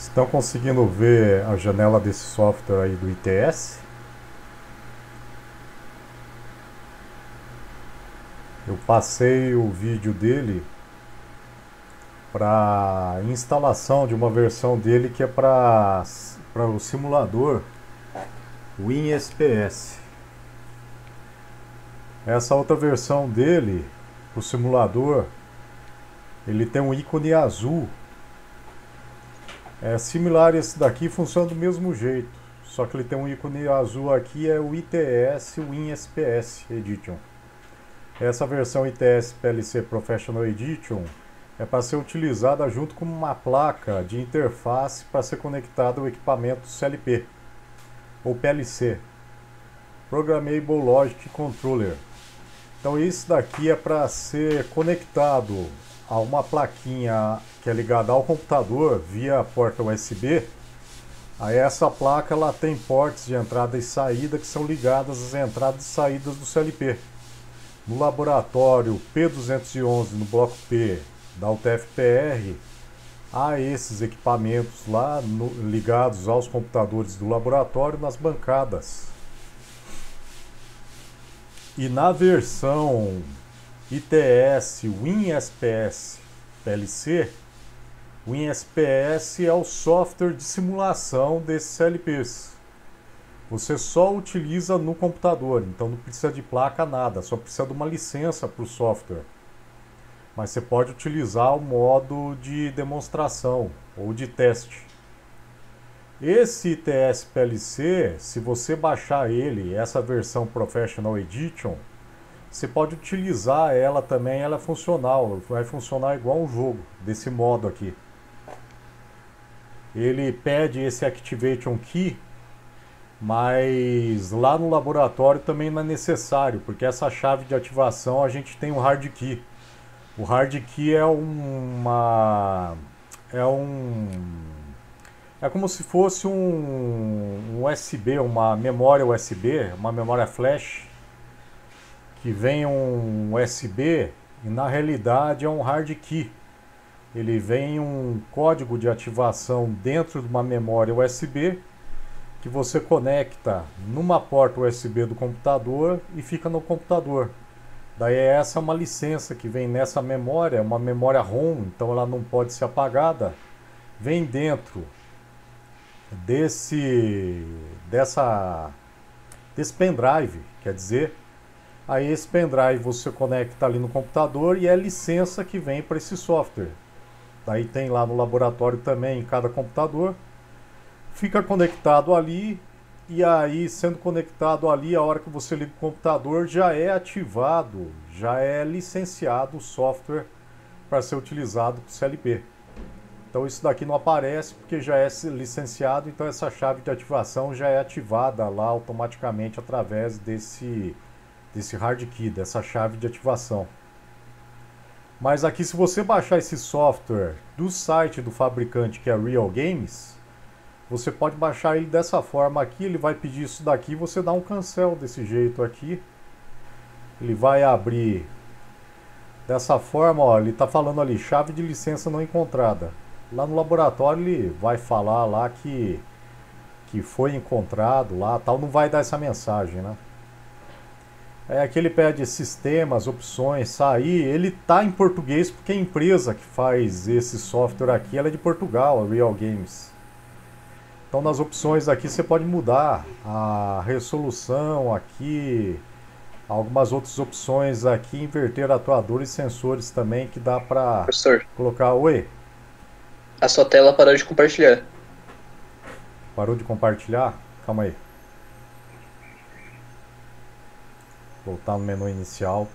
Estão conseguindo ver a janela desse software aí do ITS? Eu passei o vídeo dele para instalação de uma versão dele que é para o simulador WinSPS. Essa outra versão dele, o simulador, ele tem um ícone azul. É similar a esse daqui, funciona do mesmo jeito. Só que ele tem um ícone azul aqui, é o ITS WinSPS Edition. Essa versão ITS PLC Professional Edition é para ser utilizada junto com uma placa de interface para ser conectada ao equipamento CLP ou PLC, Programmable Logic Controller. Então isso daqui é para ser conectado a uma plaquinha que é ligada ao computador via porta USB. Aí essa placa ela tem ports de entrada e saída que são ligadas às entradas e saídas do CLP. No laboratório P211 no bloco P da UTF-PR, há esses equipamentos lá ligados aos computadores do laboratório nas bancadas. E na versão ITS WinSPS PLC, WinSPS é o software de simulação desses CLPs. Você só utiliza no computador, então não precisa de placa, nada, só precisa de uma licença para o software. Mas você pode utilizar o modo de demonstração ou de teste. Esse ITS PLC, se você baixar ele, essa versão Professional Edition, você pode utilizar ela também, ela é funcional, vai funcionar igual um jogo, desse modo aqui. Ele pede esse Activation Key, mas lá no laboratório também não é necessário, porque essa chave de ativação a gente tem um hard key. O hard key é é como se fosse um USB, uma memória USB, uma memória flash, que vem um USB e na realidade é um hard key. Ele vem um código de ativação dentro de uma memória USB que você conecta numa porta USB do computador e fica no computador. Daí essa é uma licença que vem nessa memória, uma memória ROM, então ela não pode ser apagada. Vem dentro desse pendrive, quer dizer, aí esse pendrive você conecta ali no computador e é a licença que vem para esse software. Daí tem lá no laboratório também em cada computador. Fica conectado ali e aí sendo conectado ali, a hora que você liga o computador já é ativado, já é licenciado o software para ser utilizado com CLP. Então isso daqui não aparece porque já é licenciado, então essa chave de ativação já é ativada lá automaticamente através desse hard key, dessa chave de ativação. Mas aqui se você baixar esse software do site do fabricante que é Real Games, você pode baixar ele dessa forma aqui, ele vai pedir isso daqui, você dá um cancel desse jeito aqui. Ele vai abrir dessa forma, ó, ele está falando ali, chave de licença não encontrada. Lá no laboratório ele vai falar lá que foi encontrado lá, tal, não vai dar essa mensagem, né? É aqui ele pede sistemas, opções, sair, ele tá em português porque a empresa que faz esse software aqui, ela é de Portugal, a Real Games. Então nas opções aqui você pode mudar a resolução aqui, algumas outras opções aqui, inverter atuadores e sensores também que dá para Professor, colocar. Oi, a sua tela parou de compartilhar. parou de compartilhar? Calma aí. Voltar no menu inicial.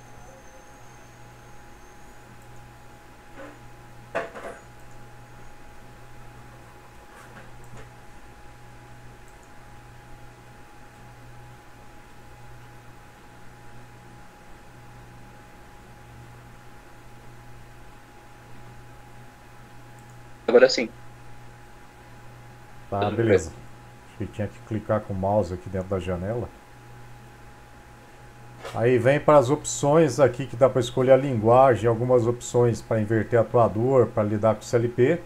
Agora sim. Tá, beleza. Acho que tinha que clicar com o mouse aqui dentro da janela. Aí vem para as opções aqui que dá para escolher a linguagem, algumas opções para inverter atuador, para lidar com CLP.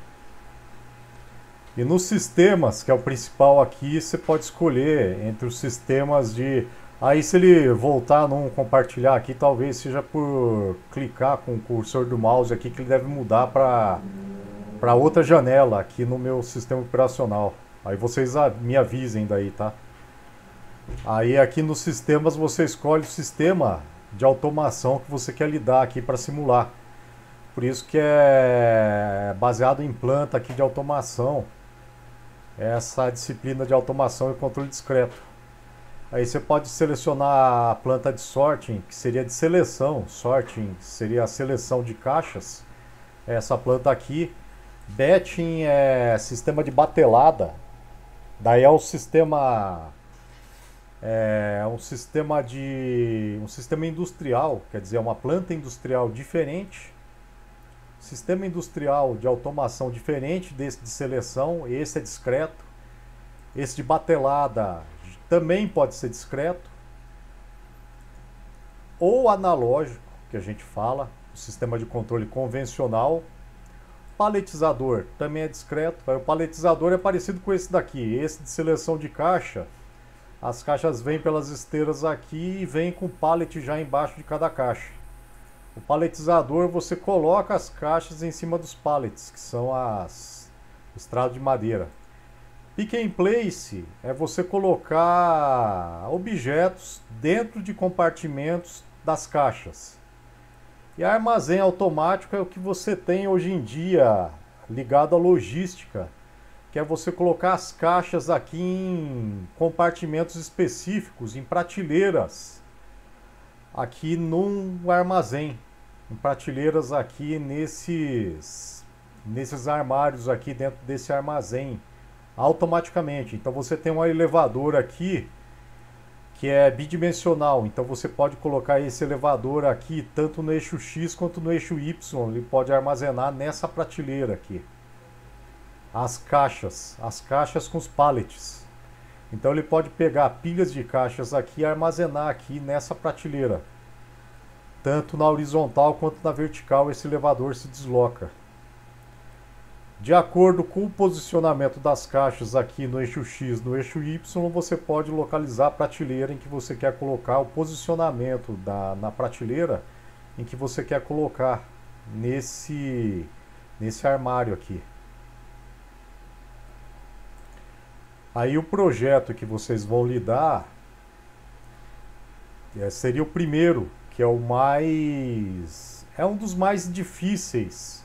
E nos sistemas, que é o principal aqui, você pode escolher entre os sistemas de... Aí se ele voltar num compartilhar aqui, talvez seja por clicar com o cursor do mouse aqui que ele deve mudar para outra janela aqui no meu sistema operacional. Aí vocês me avisem daí, tá? Aí aqui nos sistemas você escolhe o sistema de automação que você quer lidar aqui para simular. Por isso que é baseado em planta aqui de automação, essa disciplina de automação e controle discreto. Aí você pode selecionar a planta de sorting, que seria de seleção. Sorting seria a seleção de caixas. Essa planta aqui. Batching é sistema de batelada. Daí é um sistema industrial, quer dizer, é uma planta industrial diferente. Sistema industrial de automação diferente desse de seleção. Esse é discreto. Esse de batelada também pode ser discreto ou analógico, que a gente fala, o sistema de controle convencional. Paletizador também é discreto. O paletizador é parecido com esse daqui, esse de seleção de caixa. As caixas vêm pelas esteiras aqui e vêm com pallet já embaixo de cada caixa. O paletizador, você coloca as caixas em cima dos pallets, que são os estrados de madeira. Pick and place é você colocar objetos dentro de compartimentos das caixas. E armazém automático é o que você tem hoje em dia ligado à logística, que é você colocar as caixas aqui em compartimentos específicos, em prateleiras, aqui num armazém, em prateleiras aqui nesses armários aqui dentro desse armazém, automaticamente. Então você tem um elevador aqui que é bidimensional, então você pode colocar esse elevador aqui tanto no eixo X quanto no eixo Y, ele pode armazenar nessa prateleira aqui as caixas com os pallets. Então ele pode pegar pilhas de caixas aqui e armazenar aqui nessa prateleira. Tanto na horizontal quanto na vertical esse elevador se desloca. De acordo com o posicionamento das caixas aqui no eixo X, no eixo Y, você pode localizar a prateleira em que você quer colocar, o posicionamento na prateleira em que você quer colocar nesse armário aqui. Aí o projeto que vocês vão lidar seria o primeiro, que é um dos mais difíceis.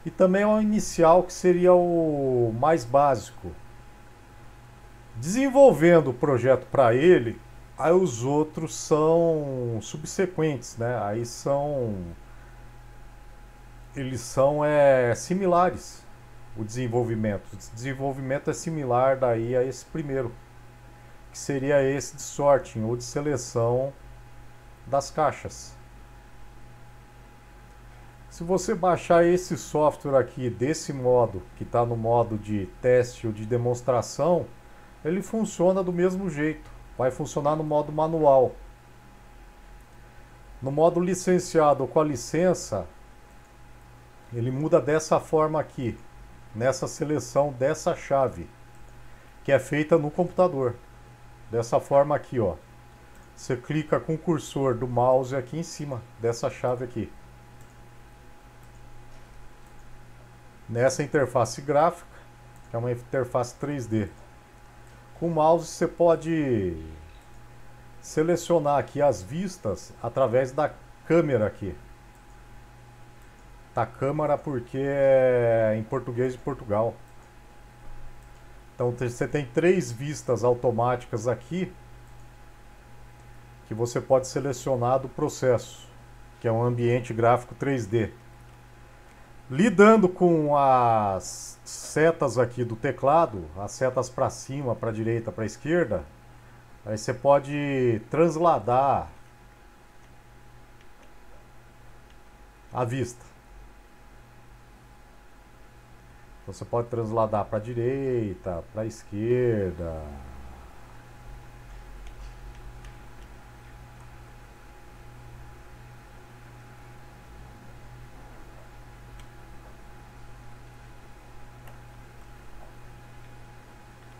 E também é o inicial, que seria o mais básico. Desenvolvendo o projeto para ele, aí os outros são subsequentes, né? Aí eles são similares. O desenvolvimento é similar daí a esse primeiro, que seria esse de sorting ou de seleção das caixas. Se você baixar esse software aqui desse modo, que está no modo de teste ou de demonstração, ele funciona do mesmo jeito. Vai funcionar no modo manual. No modo licenciado ou com a licença, ele muda dessa forma aqui, nessa seleção dessa chave, que é feita no computador. Dessa forma aqui, ó. Você clica com o cursor do mouse aqui em cima dessa chave aqui. Nessa interface gráfica, que é uma interface 3D. Com o mouse você pode selecionar aqui as vistas através da câmera aqui. Tá câmera porque é em português de Portugal. Então você tem 3 vistas automáticas aqui que você pode selecionar do processo, que é um ambiente gráfico 3D. Lidando com as setas aqui do teclado, as setas para cima, para a direita, para a esquerda, aí você pode transladar a vista. Então você pode transladar para a direita, para a esquerda.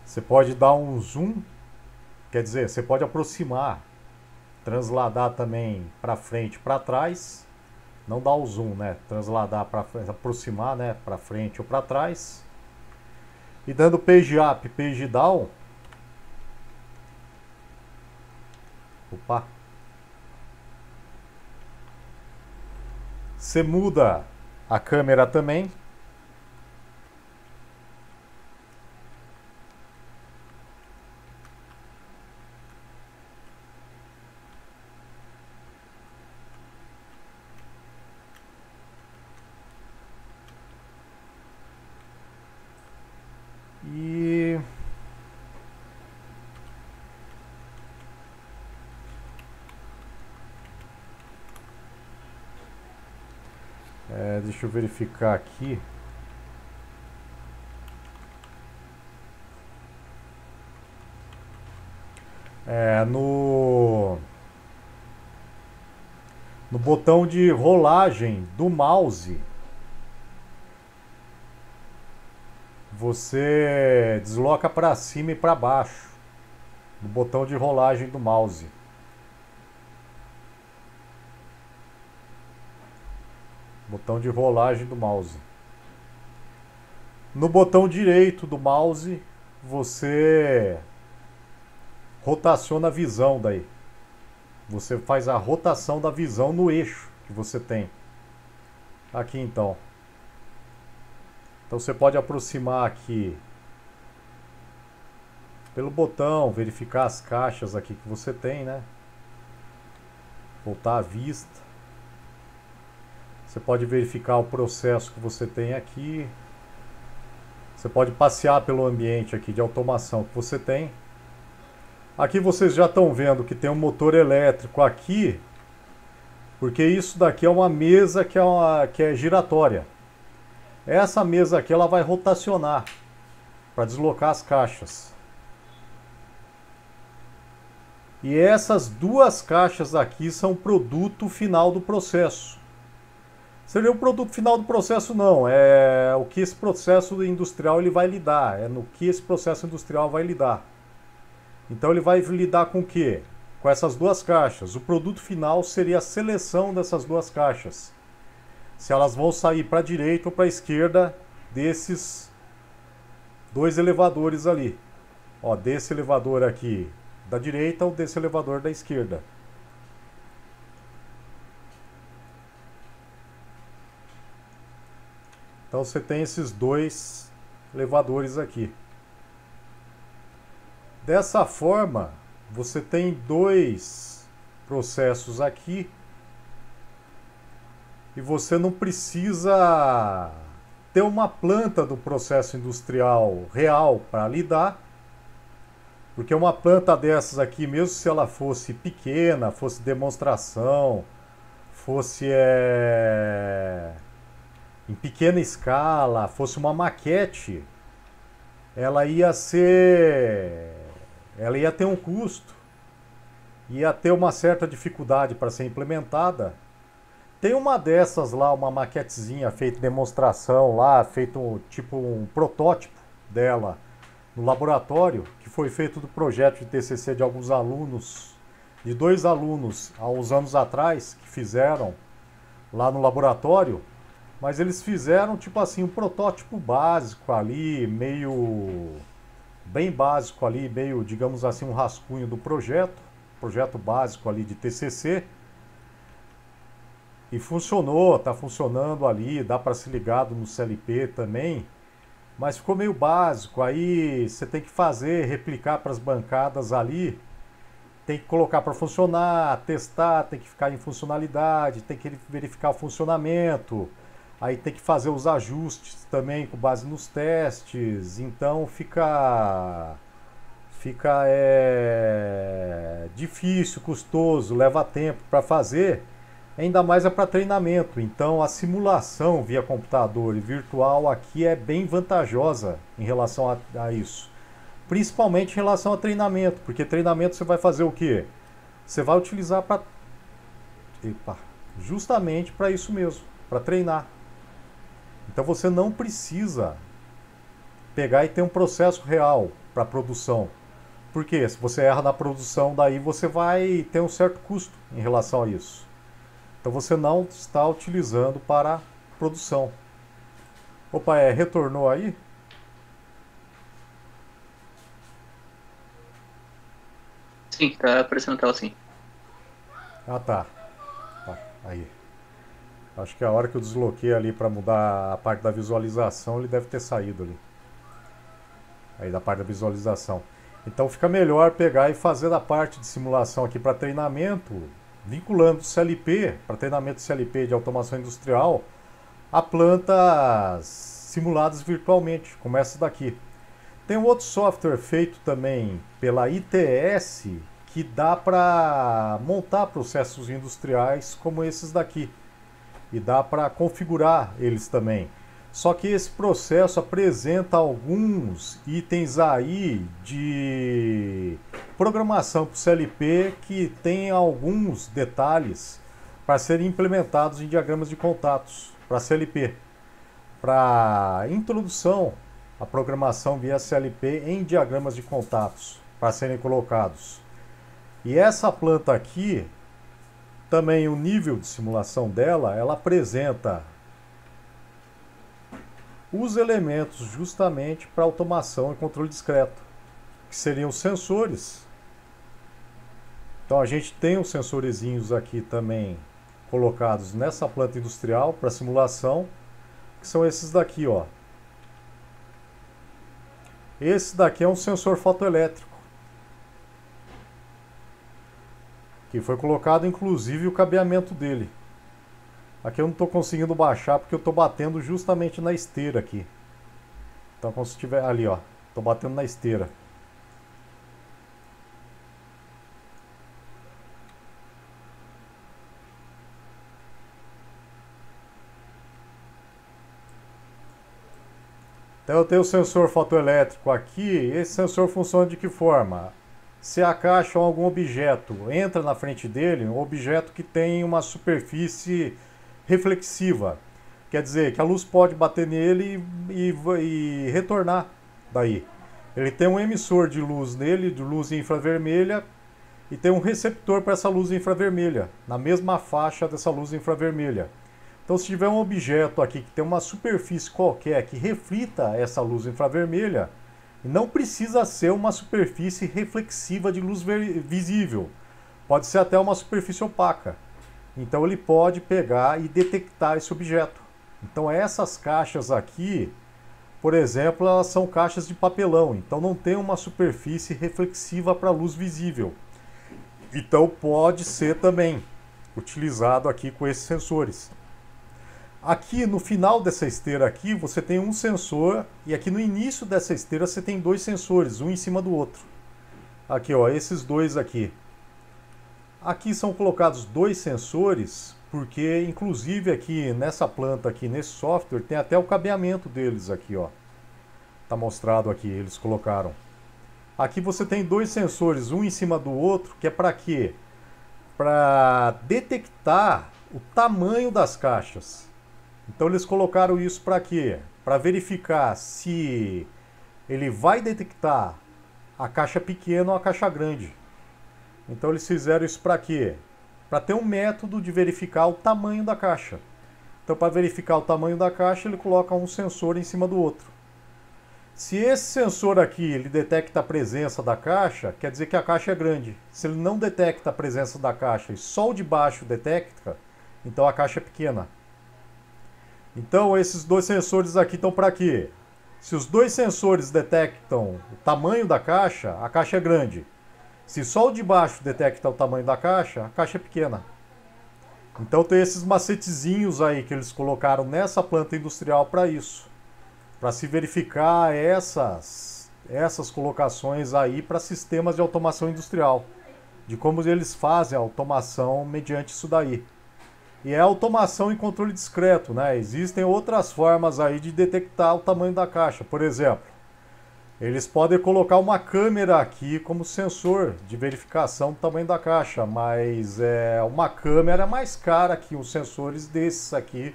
Você pode dar um zoom, quer dizer, você pode aproximar, transladar também para frente, para trás. Não dar o zoom, né? Transladar para aproximar, né? Para frente ou para trás. E dando page up, page down. Opa. Você muda a câmera também. E deixa eu verificar aqui. No botão de rolagem do mouse, você desloca para cima e para baixo no botão de rolagem do mouse. Botão de rolagem do mouse. No botão direito do mouse, você rotaciona a visão daí. Você faz a rotação da visão no eixo que você tem. Aqui então. Então você pode aproximar aqui pelo botão, verificar as caixas aqui que você tem, né? Voltar à vista. Você pode verificar o processo que você tem aqui. Você pode passear pelo ambiente aqui de automação que você tem. Aqui vocês já estão vendo que tem um motor elétrico aqui, porque isso daqui é uma mesa que é giratória. Essa mesa aqui ela vai rotacionar para deslocar as caixas. E essas duas caixas aqui são o produto final do processo. Seria o produto final do processo não, é o que esse processo industrial ele vai lidar, é no que esse processo industrial vai lidar. Então ele vai lidar com o quê? Com essas duas caixas. O produto final seria a seleção dessas duas caixas. Se elas vão sair para a direita ou para a esquerda desses dois elevadores ali. Ó, desse elevador aqui da direita ou desse elevador da esquerda. Então você tem esses dois elevadores aqui. Dessa forma, você tem dois processos aqui e você não precisa ter uma planta do processo industrial real para lidar, porque uma planta dessas aqui, mesmo se ela fosse pequena, fosse demonstração, fosse em pequena escala, fosse uma maquete, ela ia ter um custo, ia ter uma certa dificuldade para ser implementada. Tem uma dessas lá, uma maquetezinha feita demonstração lá, feito tipo um protótipo dela no laboratório, que foi feito do projeto de TCC de alguns alunos, de 2 alunos há uns anos atrás, que fizeram lá no laboratório, mas eles fizeram tipo assim um protótipo básico ali, bem básico ali, meio, digamos assim, um rascunho do projeto básico ali de TCC. E funcionou, tá funcionando ali, dá para se ligar no CLP também, mas ficou meio básico. Aí você tem que replicar para as bancadas ali, tem que colocar para funcionar, testar, tem que ficar em funcionalidade, tem que verificar o funcionamento, aí tem que fazer os ajustes também com base nos testes. Então fica difícil, custoso, leva tempo para fazer. Ainda mais é para treinamento, então a simulação via computador e virtual aqui é bem vantajosa em relação a isso. Principalmente em relação a treinamento, porque treinamento você vai fazer o quê? Você vai utilizar justamente para isso mesmo, para treinar. Então você não precisa pegar e ter um processo real. para a produção. Porque se você erra na produção, daí você vai ter um certo custo em relação a isso. Então você não está utilizando para produção. Opa, retornou aí? Sim, tá aparecendo na tela sim. Ah, tá. Aí. Acho que a hora que eu desloquei ali para mudar a parte da visualização, ele deve ter saído ali. Aí da parte da visualização. Então fica melhor pegar e fazer da parte de simulação aqui para treinamento, vinculando o CLP, para treinamento CLP de automação industrial, a plantas simuladas virtualmente, como essa daqui. Tem um outro software feito também pela ITS que dá para montar processos industriais como esses daqui. E dá para configurar eles também. Só que esse processo apresenta alguns itens aí de programação para o CLP que tem alguns detalhes para serem implementados em diagramas de contatos para CLP. Para introdução à programação via CLP em diagramas de contatos para serem colocados. E essa planta aqui, também o nível de simulação dela, ela apresenta os elementos justamente para automação e controle discreto, que seriam os sensores. Então a gente tem os sensorizinhos aqui também colocados nessa planta industrial para simulação, que são esses daqui, ó. Esse daqui é um sensor fotoelétrico, que foi colocado inclusive o cabeamento dele. Aqui eu não estou conseguindo baixar porque eu estou batendo justamente na esteira aqui. Então como se estiver ali, ó, estou batendo na esteira. Então eu tenho o sensor fotoelétrico aqui. Esse sensor funciona de que forma? Se a caixa ou algum objeto entra na frente dele, um objeto que tem uma superfície reflexiva, quer dizer que a luz pode bater nele e retornar daí. Ele tem um emissor de luz nele, de luz infravermelha, e tem um receptor para essa luz infravermelha, na mesma faixa dessa luz infravermelha. Então, se tiver um objeto aqui que tem uma superfície qualquer que reflita essa luz infravermelha, não precisa ser uma superfície reflexiva de luz visível, pode ser até uma superfície opaca. Então ele pode pegar e detectar esse objeto. Então essas caixas aqui, por exemplo, elas são caixas de papelão, então não tem uma superfície reflexiva para luz visível. Então pode ser também utilizado aqui com esses sensores. Aqui no final dessa esteira aqui você tem um sensor e aqui no início dessa esteira você tem dois sensores, um em cima do outro. Aqui, ó, esses dois aqui. Aqui são colocados dois sensores porque inclusive aqui nessa planta aqui nesse software tem até o cabeamento deles aqui, ó. Tá mostrado aqui, eles colocaram. Aqui você tem dois sensores, um em cima do outro, que é para quê? Para detectar o tamanho das caixas. Então eles colocaram isso para quê? Para verificar se ele vai detectar a caixa pequena ou a caixa grande. Então eles fizeram isso para quê? Para ter um método de verificar o tamanho da caixa. Então para verificar o tamanho da caixa ele coloca um sensor em cima do outro. Se esse sensor aqui ele detecta a presença da caixa, quer dizer que a caixa é grande. Se ele não detecta a presença da caixa e só o de baixo detecta, então a caixa é pequena. Então esses dois sensores aqui estão para quê? Se os dois sensores detectam o tamanho da caixa, a caixa é grande. Se só o de baixo detecta o tamanho da caixa, a caixa é pequena. Então tem esses macetezinhos aí que eles colocaram nessa planta industrial para isso. Para se verificar essas colocações aí para sistemas de automação industrial. De como eles fazem a automação mediante isso daí. E é automação e controle discreto, né? Existem outras formas aí de detectar o tamanho da caixa. Por exemplo, eles podem colocar uma câmera aqui como sensor de verificação do tamanho da caixa, mas é uma câmera mais cara que os sensores desses aqui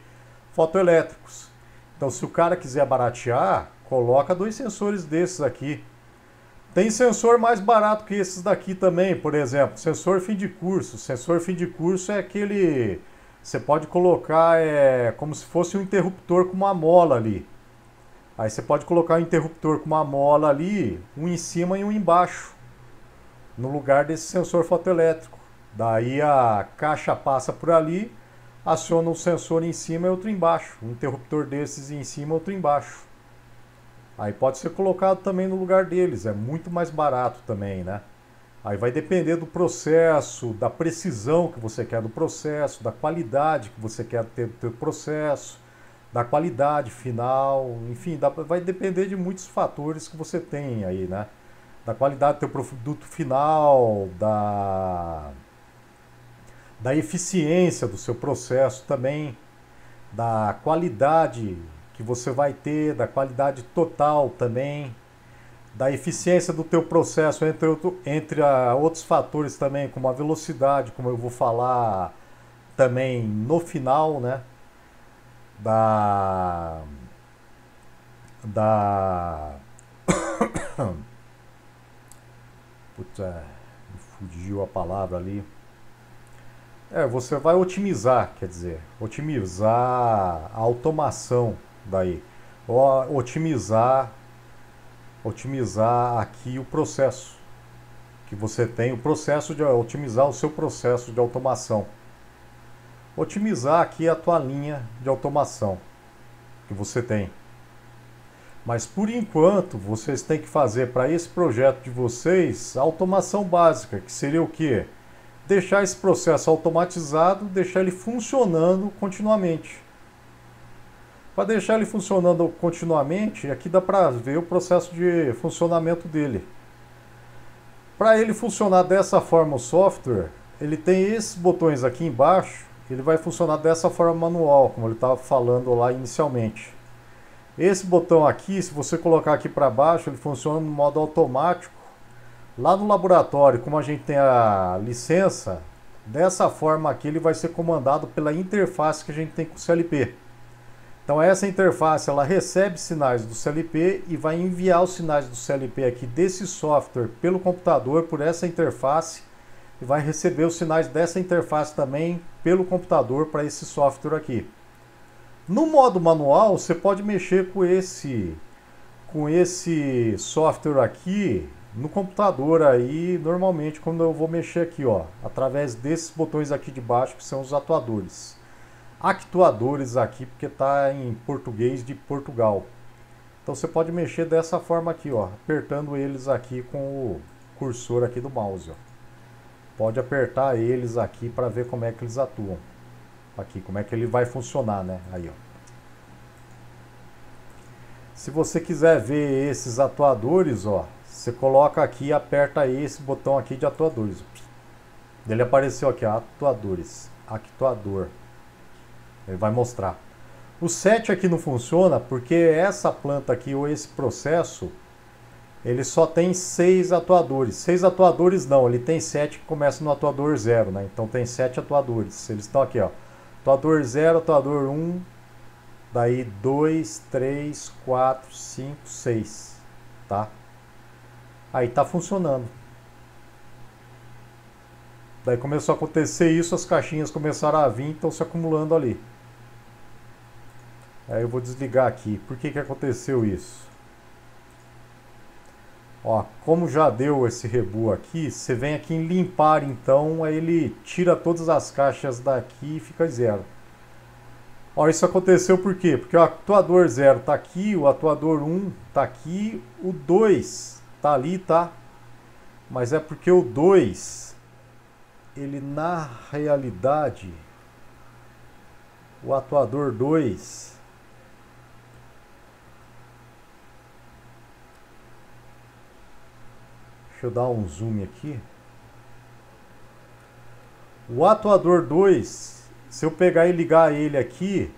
fotoelétricos. Então, se o cara quiser baratear, coloca dois sensores desses aqui. Tem sensor mais barato que esses daqui também, por exemplo, sensor fim de curso. Sensor fim de curso é aquele... Você pode colocar como se fosse um interruptor com uma mola ali. Aí você pode colocar um interruptor com uma mola ali, um em cima e um embaixo, no lugar desse sensor fotoelétrico. Daí a caixa passa por ali, aciona um sensor em cima e outro embaixo. Um interruptor desses em cima e outro embaixo. Aí pode ser colocado também no lugar deles, é muito mais barato também, né? Aí vai depender do processo, da precisão que você quer do processo, da qualidade que você quer ter do seu processo, da qualidade final, enfim, vai depender de muitos fatores que você tem aí, né? Da qualidade do teu produto final, da eficiência do seu processo também, da qualidade que você vai ter, da qualidade total também, da eficiência do teu processo, entre outros fatores também, como a velocidade, como eu vou falar também no final, né? Da Puta, me fugiu a palavra ali. Você vai otimizar, quer dizer, otimizar a automação daí. Ou otimizar aqui o processo que você tem, o processo de otimizar o seu processo de automação. Otimizar aqui a tua linha de automação que você tem. Mas por enquanto, vocês têm que fazer para esse projeto de vocês a automação básica, que seria o quê? Deixar esse processo automatizado, deixar ele funcionando continuamente. Para deixar ele funcionando continuamente, aqui dá para ver o processo de funcionamento dele. Para ele funcionar dessa forma o software, ele tem esses botões aqui embaixo, ele vai funcionar dessa forma manual, como ele estava falando lá inicialmente. Esse botão aqui, se você colocar aqui para baixo, ele funciona no modo automático. Lá no laboratório, como a gente tem a licença, dessa forma aqui ele vai ser comandado pela interface que a gente tem com o CLP. Então essa interface ela recebe sinais do CLP e vai enviar os sinais do CLP aqui desse software pelo computador por essa interface e vai receber os sinais dessa interface também pelo computador para esse software aqui. No modo manual, você pode mexer com esse software aqui no computador aí, normalmente quando eu vou mexer aqui, ó, através desses botões aqui de baixo que são os atuadores. Actuadores aqui, porque está em português de Portugal. Então você pode mexer dessa forma aqui, ó, apertando eles aqui com o cursor aqui do mouse, ó. Pode apertar eles aqui para ver como é que eles atuam. Aqui, como é que ele vai funcionar, né? Aí, ó. Se você quiser ver esses atuadores, ó, você coloca aqui e aperta esse botão aqui de atuadores. Ele apareceu aqui, ó, atuadores, actuador. Ele vai mostrar. O 7 aqui não funciona porque essa planta aqui ou esse processo, ele só tem 6 atuadores. 6 atuadores não, ele tem 7 que começa no atuador 0, né? Então tem 7 atuadores. Eles estão aqui, ó. Atuador 0, atuador 1, daí 2, 3, 4, 5, 6, tá? Aí tá funcionando. Daí começou a acontecer isso, as caixinhas começaram a vir, estão se acumulando ali. Aí eu vou desligar aqui. Por que que aconteceu isso? Ó, como já deu esse rebu aqui, você vem aqui em limpar, então aí ele tira todas as caixas daqui e fica 0. Ó, isso aconteceu por quê? Porque o atuador 0 está aqui, o atuador 1 está aqui, o 2 está ali, tá? Mas é porque o 2, ele na realidade, o atuador 2... Deixa eu dar um zoom aqui. O atuador 2, se eu pegar e ligar ele aqui,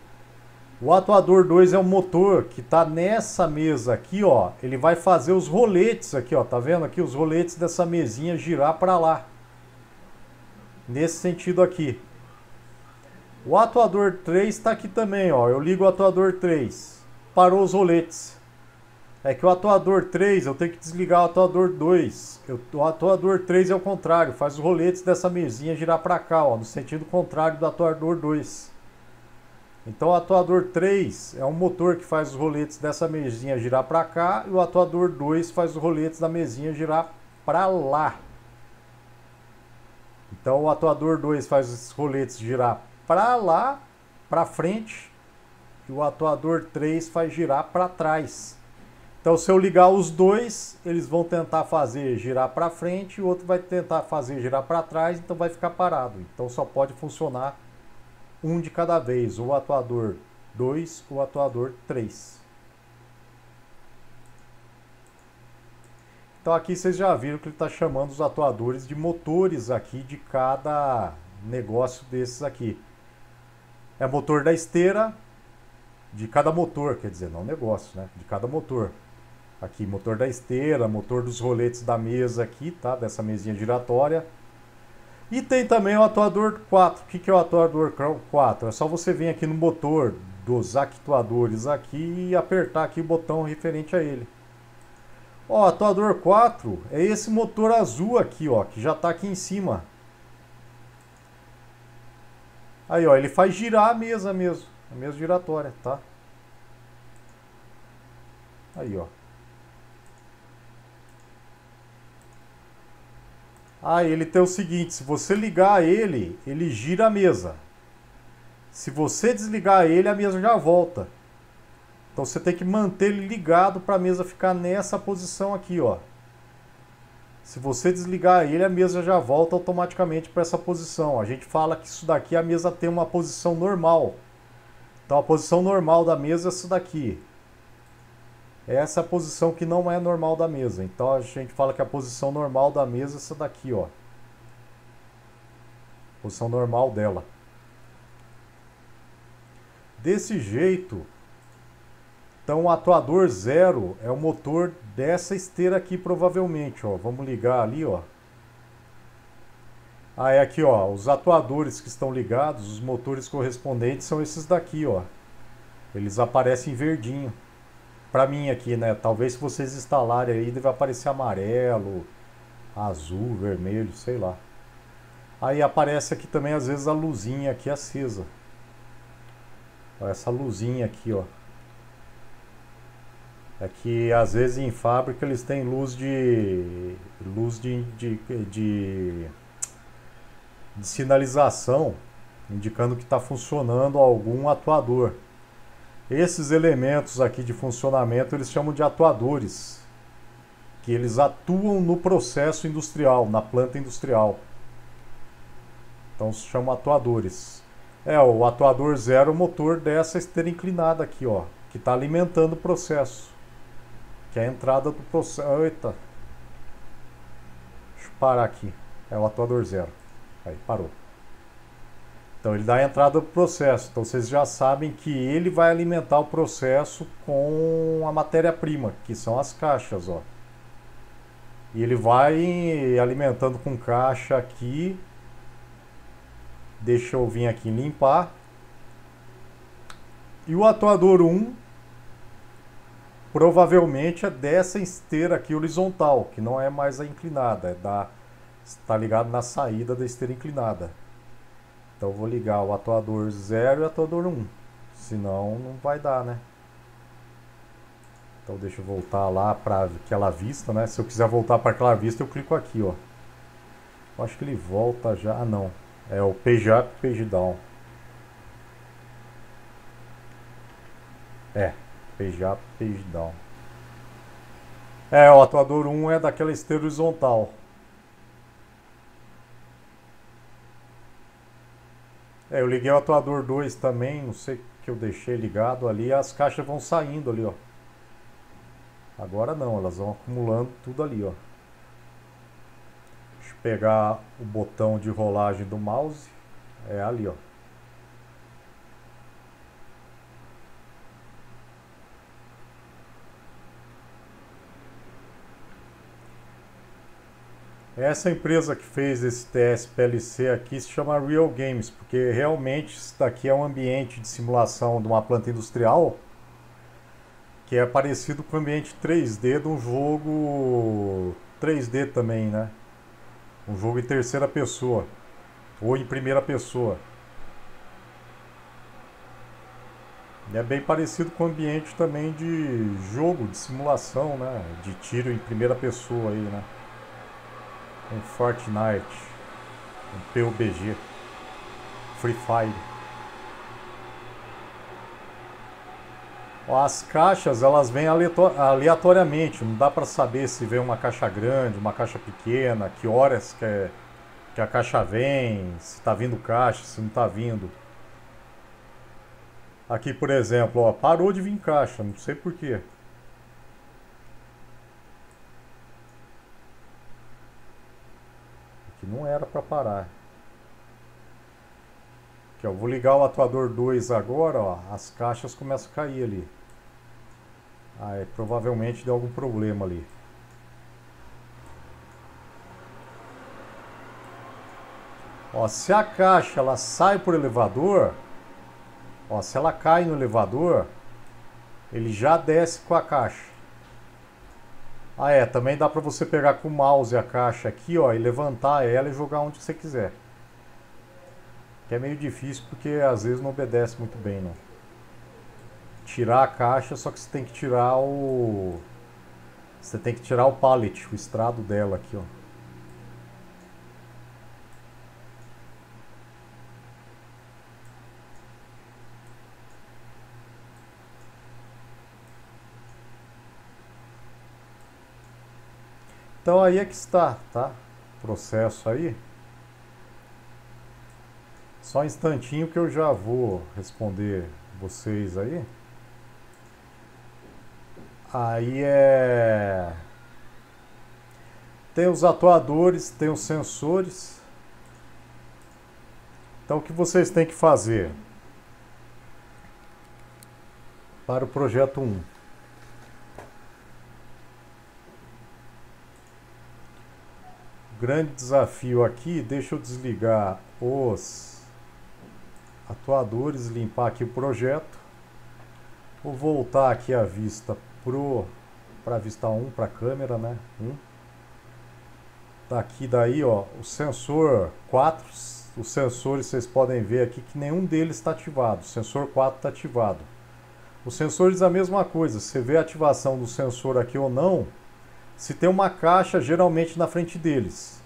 o atuador 2 é o motor que está nessa mesa aqui, ó. Ele vai fazer os roletes aqui, ó. Tá vendo aqui os roletes dessa mesinha girar para lá. Nesse sentido aqui. O atuador 3 está aqui também, ó. Eu ligo o atuador 3. Parou os roletes. É que o atuador 3 eu tenho que desligar o atuador 2. O atuador 3 é o contrário, faz os roletes dessa mesinha girar para cá, ó, no sentido contrário do atuador 2. Então o atuador 3 é um motor que faz os roletes dessa mesinha girar para cá e o atuador 2 faz os roletes da mesinha girar para lá. Então o atuador 2 faz os roletes girar para lá, para frente, e o atuador 3 faz girar para trás. Então se eu ligar os dois, eles vão tentar fazer girar para frente e o outro vai tentar fazer girar para trás, então vai ficar parado. Então só pode funcionar um de cada vez, o atuador 2 ou o atuador 3. Então aqui vocês já viram que ele está chamando os atuadores de motores aqui de cada negócio desses aqui. É motor da esteira, de cada motor, quer dizer, não negócio, né? De cada motor. Aqui, motor da esteira, motor dos roletes da mesa aqui, tá? Dessa mesinha giratória. E tem também o atuador 4. O que é o atuador 4? É só você vir aqui no motor dos actuadores aqui e apertar aqui o botão referente a ele. Ó, atuador 4 é esse motor azul aqui, ó, que já está aqui em cima. Aí, ó, ele faz girar a mesa mesmo, a mesa giratória, tá? Aí, ó. Aí ele tem o seguinte, se você ligar ele, ele gira a mesa. Se você desligar ele, a mesa já volta. Então você tem que manter ele ligado para a mesa ficar nessa posição aqui, ó. Se você desligar ele, a mesa já volta automaticamente para essa posição. A gente fala que isso daqui, a mesa tem uma posição normal. Então a posição normal da mesa é essa daqui. Essa é a posição que não é normal da mesa. Então a gente fala que a posição normal da mesa é essa daqui, ó. Posição normal dela. Desse jeito, então o atuador 0 é o motor dessa esteira aqui provavelmente, ó. Vamos ligar ali, ó. Aí aqui, ó, os atuadores que estão ligados, os motores correspondentes são esses daqui, ó. Eles aparecem verdinho. Pra mim aqui, né? Talvez se vocês instalarem aí, deve aparecer amarelo, azul, vermelho, sei lá. Aí aparece aqui também às vezes a luzinha aqui acesa. Ó, essa luzinha aqui, ó. É que às vezes em fábrica eles têm luz de sinalização, indicando que está funcionando algum atuador. Esses elementos aqui de funcionamento eles chamam de atuadores, que eles atuam no processo industrial, na planta industrial. Então se chamam atuadores. O atuador 0 é o motor dessa esteira inclinada aqui, ó, que está alimentando o processo. Que é a entrada do processo. Eita! Deixa eu parar aqui. É o atuador 0. Aí, parou. Então ele dá a entrada do processo. Então vocês já sabem que ele vai alimentar o processo com a matéria-prima, que são as caixas, ó. E ele vai alimentando com caixa aqui. Deixa eu vir aqui limpar. E o atuador 1 provavelmente é dessa esteira aqui horizontal, que não é mais a inclinada, está ligado na saída da esteira inclinada. Então eu vou ligar o atuador 0 e o atuador 1, senão não vai dar, né? Então deixa eu voltar lá para aquela vista, né? Se eu quiser voltar para aquela vista, eu clico aqui, ó. Eu acho que ele volta já. Ah, não. É o page up e page down. Page up, page down. O atuador 1 é daquela esteira horizontal. Eu liguei o atuador 2 também, não sei que eu deixei ligado ali, as caixas vão saindo ali, ó. Agora não, elas vão acumulando tudo ali, ó. Deixa eu pegar o botão de rolagem do mouse, é ali, ó. Essa empresa que fez esse TS-PLC aqui se chama Real Games, porque realmente isso daqui é um ambiente de simulação de uma planta industrial, que é parecido com o ambiente 3D de um jogo 3D também, né? Um jogo em terceira pessoa ou em primeira pessoa. E é bem parecido com o ambiente também de jogo, de simulação, né? De tiro em primeira pessoa aí, né? Um Fortnite, um PUBG, Free Fire. As caixas, elas vêm aleatoriamente, não dá para saber se vem uma caixa grande, uma caixa pequena, que horas que a caixa vem, se está vindo caixa, se não está vindo. Aqui, por exemplo, ó, parou de vir caixa, não sei por quê. Aqui não era para parar. Aqui, ó, vou ligar o atuador 2 agora, ó, as caixas começam a cair ali. Provavelmente deu algum problema ali. Ó, se a caixa ela sai por elevador, ó, se ela cai no elevador, ele já desce com a caixa. Também dá para você pegar com o mouse a caixa aqui, ó, e levantar ela e jogar onde você quiser. Que é meio difícil porque às vezes não obedece muito bem, não. Tirar a caixa, só que você tem que tirar o... Você tem que tirar o pallet, o estrado dela aqui, ó. Então aí é que está, tá? O processo aí. Só um instantinho que eu já vou responder vocês aí. Tem os atuadores, tem os sensores. Então o que vocês têm que fazer para o projeto 1? O grande desafio aqui, deixa eu desligar os atuadores, limpar aqui o projeto. Vou voltar aqui a vista para a vista 1, para a câmera, né? Daqui daí, ó, o sensor 4, os sensores vocês podem ver aqui que nenhum deles está ativado. O sensor 4 está ativado. Os sensores a mesma coisa, você vê a ativação do sensor aqui ou não, se tem uma caixa geralmente na frente deles.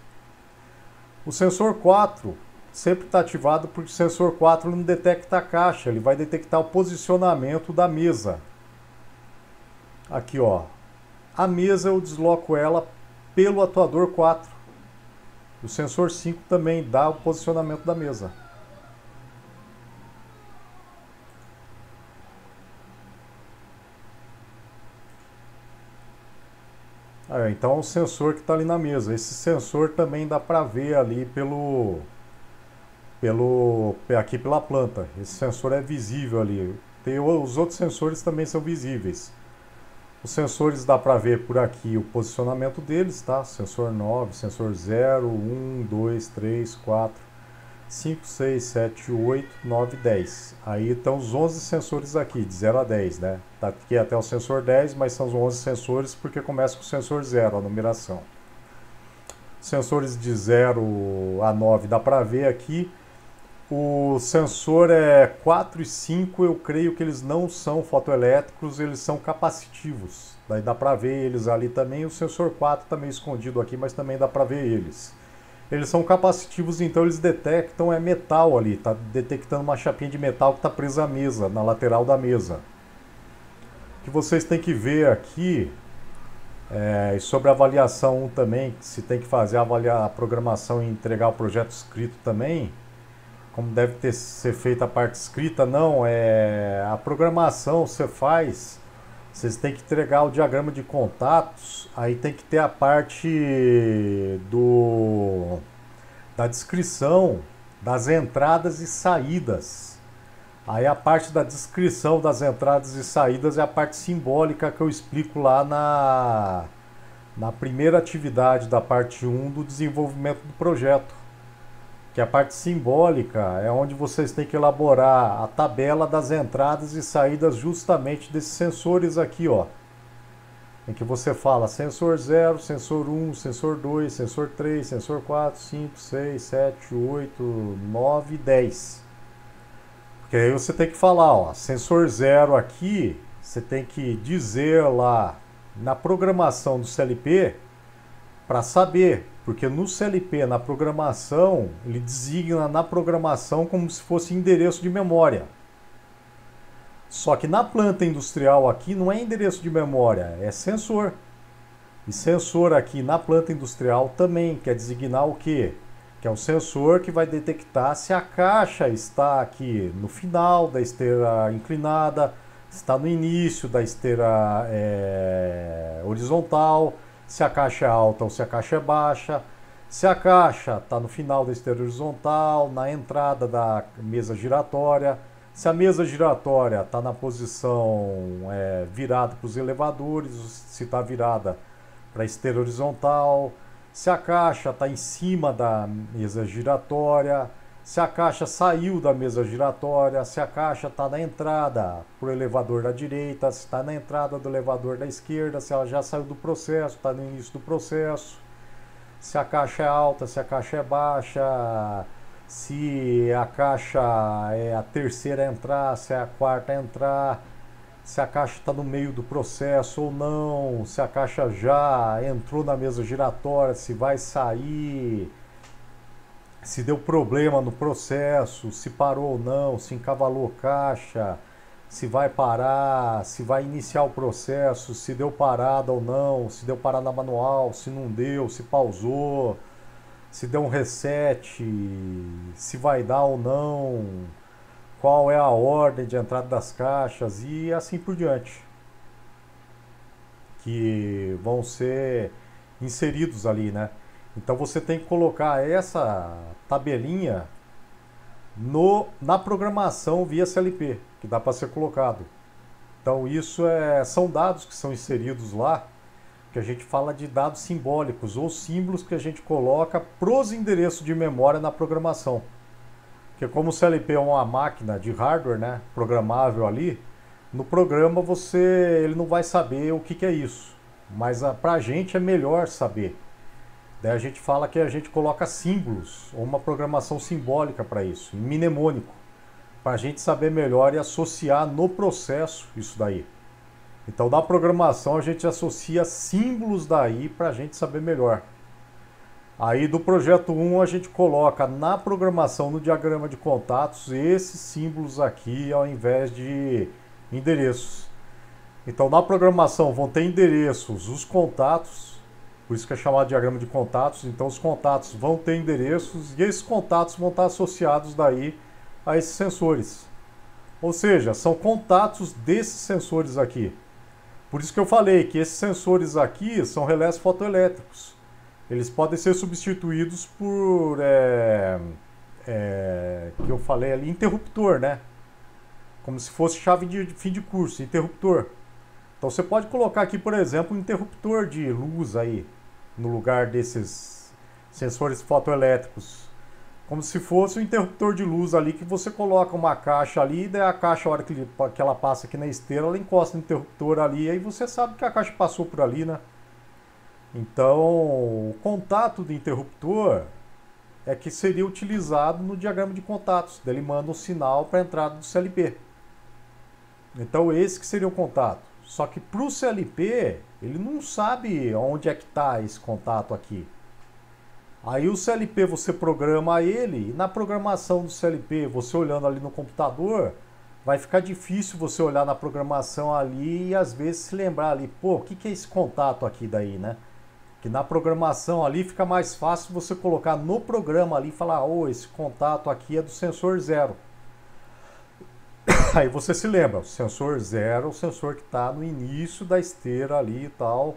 O sensor 4 sempre está ativado porque o sensor 4 não detecta a caixa, ele vai detectar o posicionamento da mesa. Aqui, ó, a mesa eu desloco ela pelo atuador 4. O sensor 5 também dá o posicionamento da mesa. Então é o sensor que está ali na mesa. Esse sensor também dá para ver ali aqui pela planta. Esse sensor é visível ali. Os outros sensores também são visíveis. Os sensores dá para ver por aqui o posicionamento deles, tá? Sensor 9, sensor 0, 1, 2, 3, 4, 5, 6, 7, 8, 9, 10. Aí estão os 11 sensores aqui, de 0 a 10, né? Tá aqui até o sensor 10, mas são os 11 sensores porque começa com o sensor 0, a numeração. Sensores de 0 a 9 dá para ver aqui. O sensor 4 e 5, eu creio que eles não são fotoelétricos, eles são capacitivos. Daí dá para ver eles ali também. O sensor 4 está meio escondido aqui, mas também dá para ver eles. Eles são capacitivos, então eles detectam metal ali. Está detectando uma chapinha de metal que está presa à mesa, na lateral da mesa. O que vocês têm que ver aqui, e sobre a avaliação também, se tem que fazer a programação e entregar o projeto escrito também, como deve ser feita a parte escrita, não, a programação você faz, vocês têm que entregar o diagrama de contatos, aí tem que ter a parte da descrição das entradas e saídas. Aí a parte da descrição das entradas e saídas é a parte simbólica que eu explico lá na primeira atividade da parte 1 do desenvolvimento do projeto. Que a parte simbólica é onde vocês têm que elaborar a tabela das entradas e saídas justamente desses sensores aqui, ó. Em que você fala sensor 0, sensor 1, sensor 2, sensor 3, sensor 4, 5, 6, 7, 8, 9 e 10. Porque aí você tem que falar, ó, sensor 0 aqui, você tem que dizer lá na programação do CLP para saber, porque no CLP, na programação, ele designa na programação como se fosse endereço de memória. Só que na planta industrial aqui não é endereço de memória, é sensor. E sensor aqui na planta industrial também quer designar o quê? Que é um sensor que vai detectar se a caixa está aqui no final da esteira inclinada, está no início da esteira horizontal, se a caixa é alta ou se a caixa é baixa, se a caixa está no final da esteira horizontal, na entrada da mesa giratória, se a mesa giratória está na posição virada para os elevadores, se está virada para a esteira horizontal, se a caixa está em cima da mesa giratória, se a caixa saiu da mesa giratória, se a caixa está na entrada para o elevador da direita, se está na entrada do elevador da esquerda, se ela já saiu do processo, está no início do processo, se a caixa é alta, se a caixa é baixa, se a caixa é a terceira a entrar, se é a quarta a entrar, se a caixa está no meio do processo ou não, se a caixa já entrou na mesa giratória, se vai sair, se deu problema no processo, se parou ou não, se encavalou caixa, se vai parar, se vai iniciar o processo, se deu parada ou não, se deu parada manual, se não deu, se pausou, se deu um reset, se vai dar ou não, qual é a ordem de entrada das caixas e assim por diante, que vão ser inseridos ali, né? Então você tem que colocar essa tabelinha na programação via CLP, que dá para ser colocado. Então isso são dados que são inseridos lá, que a gente fala de dados simbólicos ou símbolos que a gente coloca pros endereços de memória na programação. Porque como o CLP é uma máquina de hardware, né, programável ali, no programa ele não vai saber o que é isso. Mas para a gente é melhor saber. Daí a gente fala que a gente coloca símbolos ou uma programação simbólica para isso, em mnemônico, para a gente saber melhor e associar no processo isso daí. Então na programação a gente associa símbolos daí para a gente saber melhor. Aí do projeto 1 a gente coloca na programação, no diagrama de contatos, esses símbolos aqui ao invés de endereços. Então na programação vão ter endereços, os contatos, por isso que é chamado de diagrama de contatos. Então os contatos vão ter endereços e esses contatos vão estar associados daí a esses sensores. Ou seja, são contatos desses sensores aqui. Por isso que eu falei que esses sensores aqui são relés fotoelétricos. Eles podem ser substituídos por, que eu falei ali, interruptor, né? Como se fosse chave de fim de curso, interruptor. Então você pode colocar aqui, por exemplo, um interruptor de luz aí, no lugar desses sensores fotoelétricos. Como se fosse um interruptor de luz ali, que você coloca uma caixa ali, e daí a caixa, a hora que ela passa aqui na esteira, ela encosta no interruptor ali, e aí você sabe que a caixa passou por ali, né? Então, o contato do interruptor é que seria utilizado no diagrama de contatos. Ele manda um sinal para a entrada do CLP. Então, esse que seria o contato. Só que para o CLP, ele não sabe onde é que está esse contato aqui. Aí o CLP você programa ele, e na programação do CLP, você olhando ali no computador, vai ficar difícil você olhar na programação ali e às vezes se lembrar ali, pô, o que é esse contato aqui daí, né? Que na programação ali fica mais fácil você colocar no programa ali e falar, oh, esse contato aqui é do sensor 0. Aí você se lembra, o sensor 0 é o sensor que está no início da esteira ali e tal.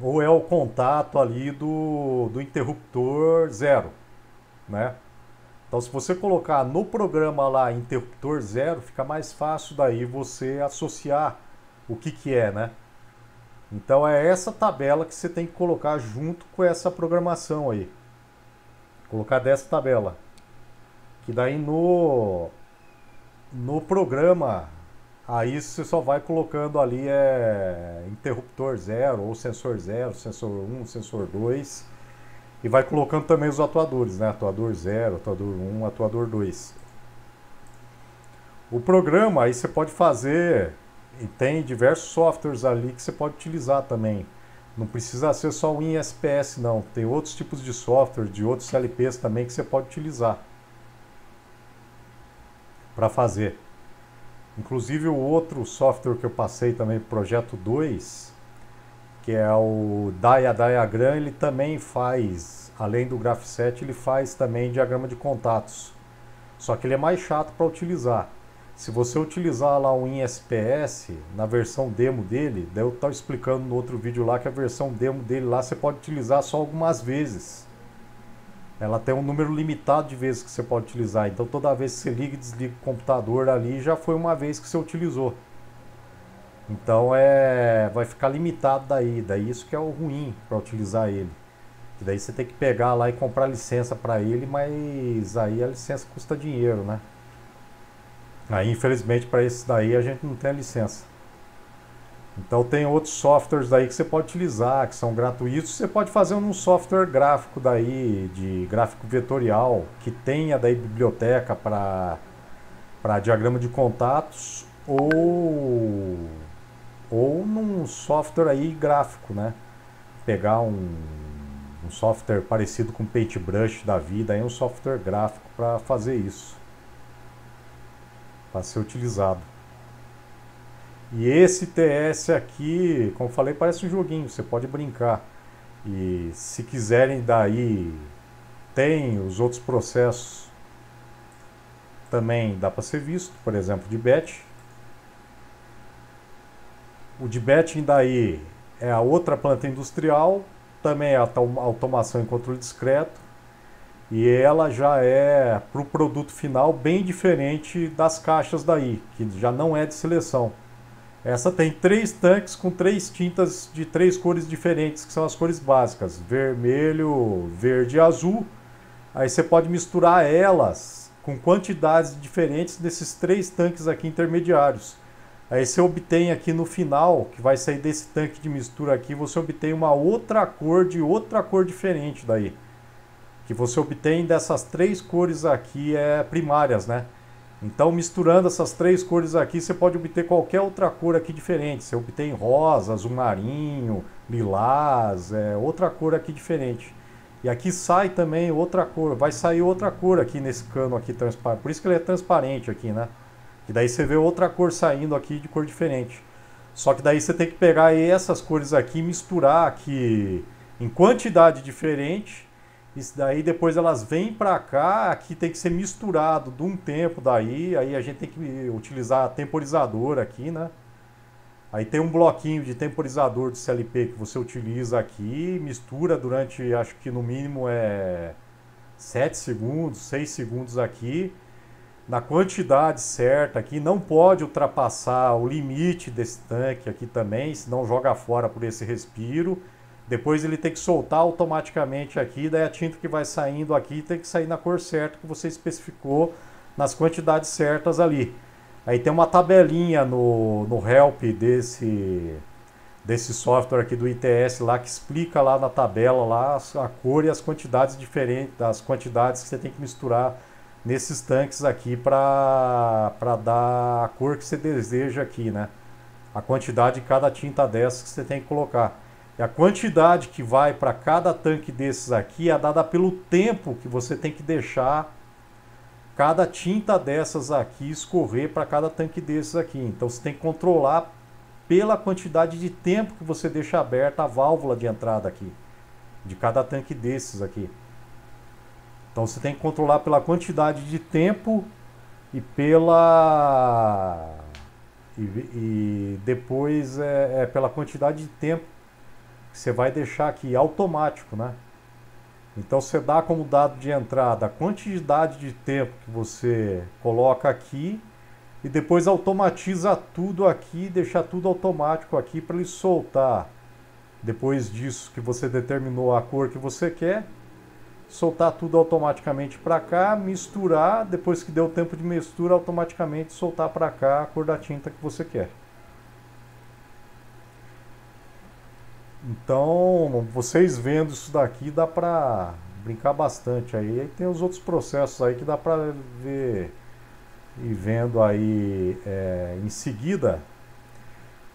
Ou é o contato ali do interruptor 0, né? Então se você colocar no programa lá interruptor 0, fica mais fácil daí você associar o que é, né? Então é essa tabela que você tem que colocar junto com essa programação aí. Colocar dessa tabela. Que daí no programa, aí você só vai colocando ali interruptor 0, ou sensor 0, sensor 1, sensor 2. E vai colocando também os atuadores, né? Atuador 0, atuador 1, atuador 2. O programa aí você pode fazer, e tem diversos softwares ali que você pode utilizar também. Não precisa ser só o WinSPS não, tem outros tipos de software, de outros CLPs também que você pode utilizar para fazer. Inclusive o outro software que eu passei também, projeto 2, que é o Diagram, ele também faz, além do Graph7, ele faz também diagrama de contatos. Só que ele é mais chato para utilizar. Se você utilizar lá o WinSPS, na versão demo dele, daí eu estava explicando no outro vídeo lá que a versão demo dele lá você pode utilizar só algumas vezes. Ela tem um número limitado de vezes que você pode utilizar. Então toda vez que você liga e desliga o computador ali, já foi uma vez que você utilizou. Então vai ficar limitado daí isso que é o ruim para utilizar ele. E daí você tem que pegar lá e comprar licença para ele, mas aí a licença custa dinheiro, né? Aí infelizmente para esse daí a gente não tem a licença. Então tem outros softwares daí que você pode utilizar, que são gratuitos. Você pode fazer um software gráfico daí, de gráfico vetorial, que tenha daí biblioteca para diagrama de contatos, ou num software aí gráfico, né? Pegar um software parecido com Paintbrush da vida, aí um software gráfico para fazer isso, para ser utilizado. E esse TS aqui, como eu falei, parece um joguinho, você pode brincar. E se quiserem daí, tem os outros processos também dá para ser visto, por exemplo, de batch. O de batching daí é a outra planta industrial, também é a automação em controle discreto. E ela já é para o produto final bem diferente das caixas daí, que já não é de seleção. Essa tem 3 tanques com 3 tintas de 3 cores diferentes, que são as cores básicas, vermelho, verde e azul. Aí você pode misturar elas com quantidades diferentes desses 3 tanques aqui intermediários. Aí você obtém aqui no final, que vai sair desse tanque de mistura aqui, você obtém uma outra cor de outra cor diferente daí. Que você obtém dessas 3 cores aqui primárias, né? Então, misturando essas 3 cores aqui, você pode obter qualquer outra cor aqui diferente. Você obtém rosa, azul marinho, lilás, outra cor aqui diferente. E aqui sai também outra cor, vai sair outra cor aqui nesse cano aqui transparente. Por isso que ele é transparente aqui, né? E daí você vê outra cor saindo aqui de cor diferente. Só que daí você tem que pegar essas cores aqui e misturar aqui em quantidade diferente. Isso daí depois elas vêm para cá, aqui tem que ser misturado de um tempo daí, aí a gente tem que utilizar temporizador aqui, né? Aí tem um bloquinho de temporizador de CLP que você utiliza aqui, mistura durante, acho que no mínimo 7 segundos, 6 segundos aqui, na quantidade certa aqui, não pode ultrapassar o limite desse tanque aqui também, senão joga fora por esse respiro. Depois ele tem que soltar automaticamente aqui, daí a tinta que vai saindo aqui tem que sair na cor certa que você especificou nas quantidades certas ali. Aí tem uma tabelinha no help desse software aqui do ITS lá que explica lá na tabela lá a cor e as quantidades diferentes, das quantidades que você tem que misturar nesses tanques aqui para dar a cor que você deseja aqui, né? A quantidade de cada tinta dessas que você tem que colocar. E a quantidade que vai para cada tanque desses aqui é dada pelo tempo que você tem que deixar cada tinta dessas aqui escorrer para cada tanque desses aqui. Então você tem que controlar pela quantidade de tempo que você deixa aberta a válvula de entrada aqui, de cada tanque desses aqui. Então você tem que controlar pela quantidade de tempo e e depois pela quantidade de tempo que você vai deixar aqui automático, né? Então você dá como dado de entrada a quantidade de tempo que você coloca aqui e depois automatiza tudo aqui, deixa tudo automático aqui para ele soltar. Depois disso que você determinou a cor que você quer, soltar tudo automaticamente para cá, misturar, depois que deu tempo de mistura, automaticamente soltar para cá a cor da tinta que você quer. Então, vocês vendo isso daqui dá para brincar bastante aí. Aí tem os outros processos aí que dá para ver e vendo aí em seguida.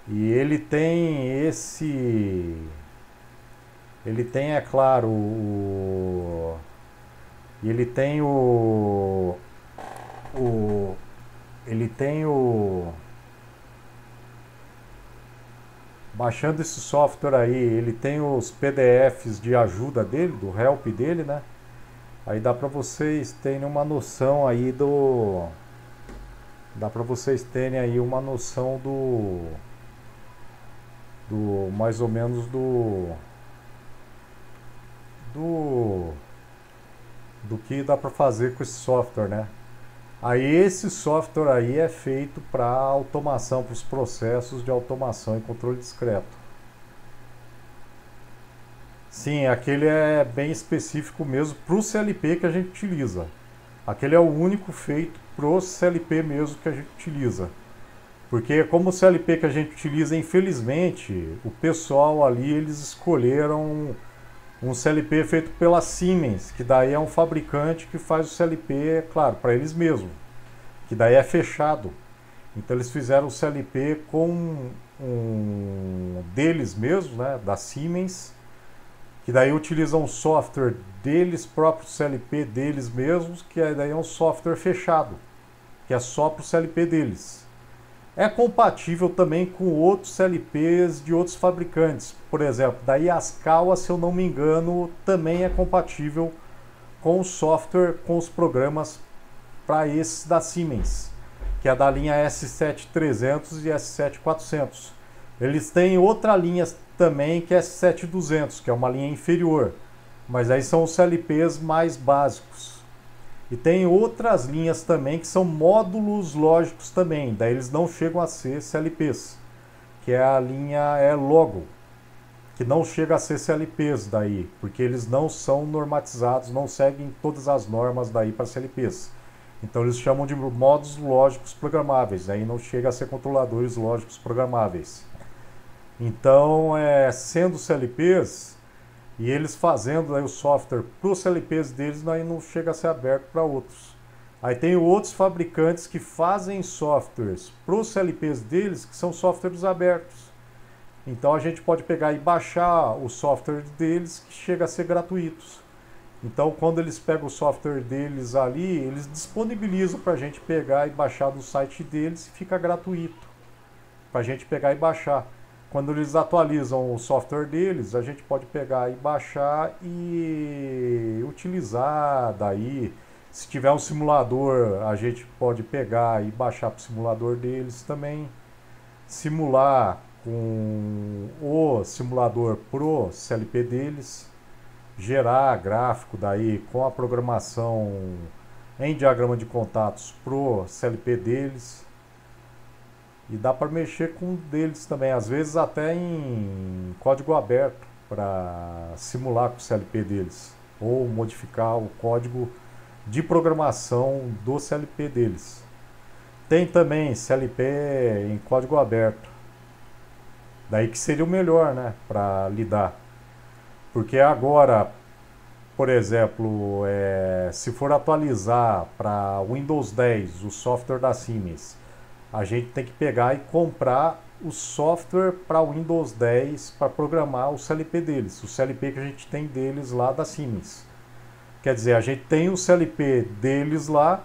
E ele tem é claro, ele tem ele tem baixando esse software aí, ele tem os PDFs de ajuda dele, do help dele, né? Aí dá para vocês terem uma noção aí dá para vocês terem aí uma noção do mais ou menos do que dá para fazer com esse software, né? Aí esse software aí é feito para automação, para os processos de automação e controle discreto. Sim, aquele é bem específico mesmo para o CLP que a gente utiliza. Aquele é o único feito para o CLP mesmo que a gente utiliza. Porque como o CLP que a gente utiliza, infelizmente, o pessoal ali, eles escolheram um CLP feito pela Siemens, que daí é um fabricante que faz o CLP, claro, para eles mesmos, que daí é fechado. Então eles fizeram o CLP com um deles mesmos, né, da Siemens, que daí utilizam um software deles próprios, CLP deles mesmos, que daí é um software fechado, que é só para o CLP deles. É compatível também com outros CLPs de outros fabricantes. Por exemplo, da Yaskawa, se eu não me engano, também é compatível com o software, com os programas para esses da Siemens, que é da linha S7300 e S7400. Eles têm outra linha também, que é S7200, que é uma linha inferior, mas aí são os CLPs mais básicos. E tem outras linhas também que são módulos lógicos também, daí eles não chegam a ser CLPs, que é a linha Logo, que não chega a ser CLPs daí, porque eles não são normatizados, não seguem todas as normas daí para CLPs. Então eles chamam de módulos lógicos programáveis, aí não chega a ser controladores lógicos programáveis. Então, sendo CLPs, e eles fazendo aí o software para os CLPs deles, aí não chega a ser aberto para outros. Aí tem outros fabricantes que fazem softwares para os CLPs deles, que são softwares abertos. Então a gente pode pegar e baixar o software deles, que chega a ser gratuitos. Então quando eles pegam o software deles ali, eles disponibilizam para a gente pegar e baixar do site deles e fica gratuito para a gente pegar e baixar. Quando eles atualizam o software deles, a gente pode pegar e baixar e utilizar daí. Se tiver um simulador, a gente pode pegar e baixar para o simulador deles também. Simular com o simulador pro CLP deles. Gerar gráfico daí com a programação em diagrama de contatos pro CLP deles. E dá para mexer com deles também, às vezes até em código aberto, para simular com o CLP deles, ou modificar o código de programação do CLP deles. Tem também CLP em código aberto, daí que seria o melhor, né, para lidar. Porque agora, por exemplo, se for atualizar para Windows 10 o software da Siemens, a gente tem que pegar e comprar o software para Windows 10 para programar o CLP deles, o CLP que a gente tem deles lá da Siemens. Quer dizer, a gente tem o CLP deles lá,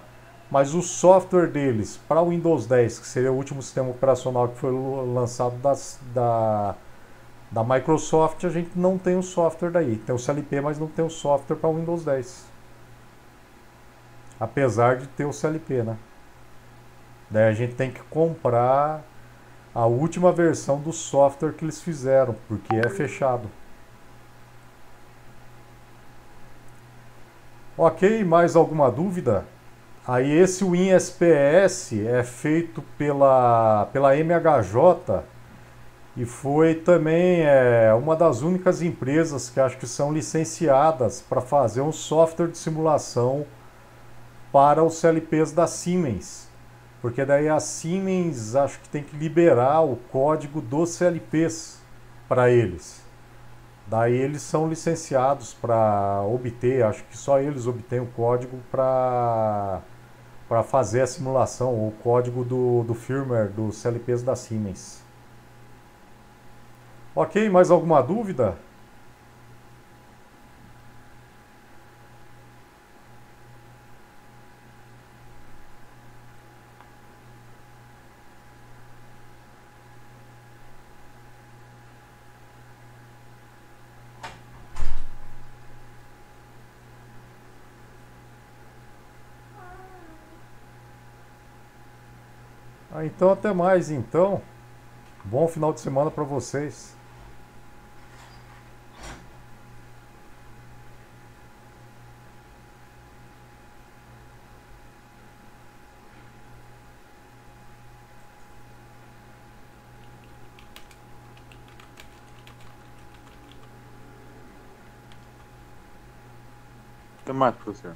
mas o software deles para o Windows 10, que seria o último sistema operacional que foi lançado da Microsoft, a gente não tem o software daí. Tem o CLP, mas não tem o software para o Windows 10. Apesar de ter o CLP, né? Daí a gente tem que comprar a última versão do software que eles fizeram, porque é fechado. Ok, mais alguma dúvida? Aí esse WinSPS é feito pela MHJ, E foi também uma das únicas empresas que acho que são licenciadas para fazer um software de simulação para os CLPs da Siemens. Porque daí a Siemens acho que tem que liberar o código dos CLPs para eles. Daí eles são licenciados para obter, acho que só eles obtêm o código para fazer a simulação, o código do firmware dos CLPs da Siemens. Ok, mais alguma dúvida? Então até mais então. Bom final de semana para vocês. Até mais, professor.